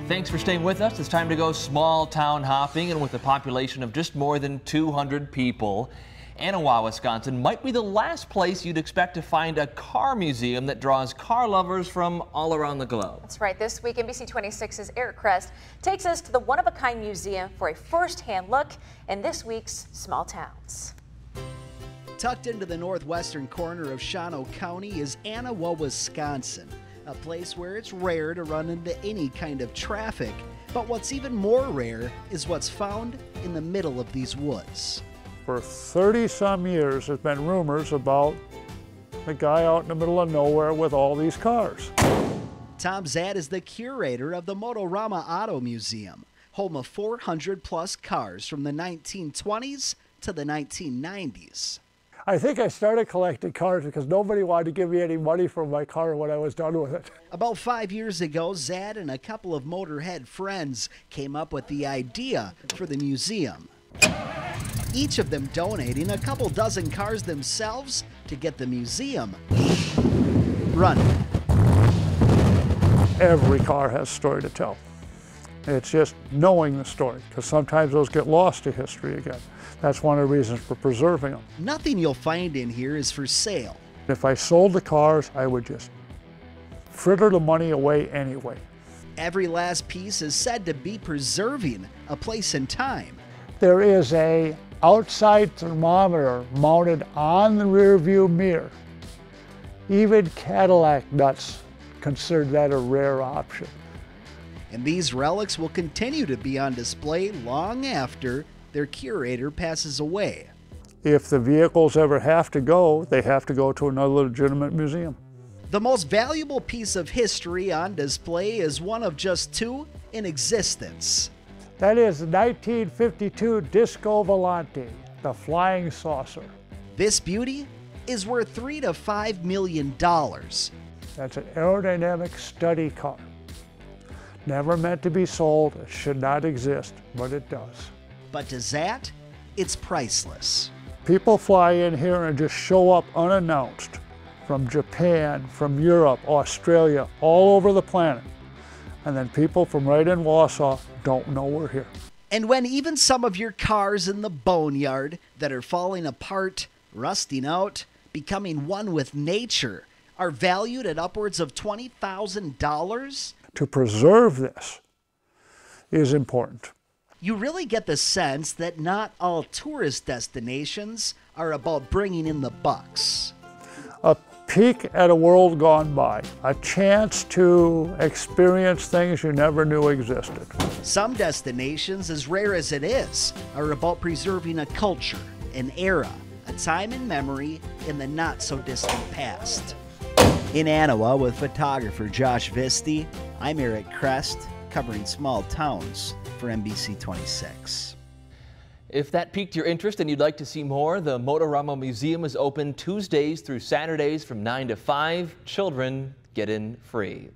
Thanks for staying with us. It's time to go small town hopping, and with a population of just more than 200 people, Anawa, Wisconsin might be the last place you'd expect to find a car museum that draws car lovers from all around the globe. That's right. This week, NBC 26's Eric Crest takes us to the one-of-a-kind museum for a first-hand look in this week's Small Towns. Tucked into the northwestern corner of Shawano County is Anawa, Wisconsin, a place where it's rare to run into any kind of traffic. But what's even more rare is what's found in the middle of these woods. For 30-some years, there's been rumors about a guy out in the middle of nowhere with all these cars. Tom Zadd is the curator of the Motorama Auto Museum, home of 400-plus cars from the 1920s to the 1990s. I think I started collecting cars because nobody wanted to give me any money for my car when I was done with it. About 5 years ago, Zadd and a couple of motorhead friends came up with the idea for the museum. Each of them donating a couple dozen cars themselves to get the museum running. Every car has a story to tell. It's just knowing the story, because sometimes those get lost to history again. That's one of the reasons for preserving them. Nothing you'll find in here is for sale. If I sold the cars, I would just fritter the money away anyway. Every last piece is said to be preserving a place and time. There is a outside thermometer mounted on the rear view mirror. Even Cadillac nuts consider that a rare option. And these relics will continue to be on display long after their curator passes away. If the vehicles ever have to go, they have to go to another legitimate museum. The most valuable piece of history on display is one of just two in existence. That is the 1952 Disco Volante, the flying saucer. This beauty is worth $3 to $5 million. That's an aerodynamic study car. Never meant to be sold, it should not exist, but it does. But to Zadd, it's priceless. People fly in here and just show up unannounced from Japan, from Europe, Australia, all over the planet. And then people from right in Wausau don't know we're here. And when even some of your cars in the boneyard that are falling apart, rusting out, becoming one with nature, are valued at upwards of $20,000? To preserve this is important. You really get the sense that not all tourist destinations are about bringing in the bucks. A peek at a world gone by, a chance to experience things you never knew existed. Some destinations, as rare as it is, are about preserving a culture, an era, a time in memory in the not-so-distant past. In Anawa with photographer Josh Visti, I'm Eric Crest, covering small towns for NBC 26. If that piqued your interest and you'd like to see more, the Motorama Museum is open Tuesdays through Saturdays from 9 to 5. Children get in free.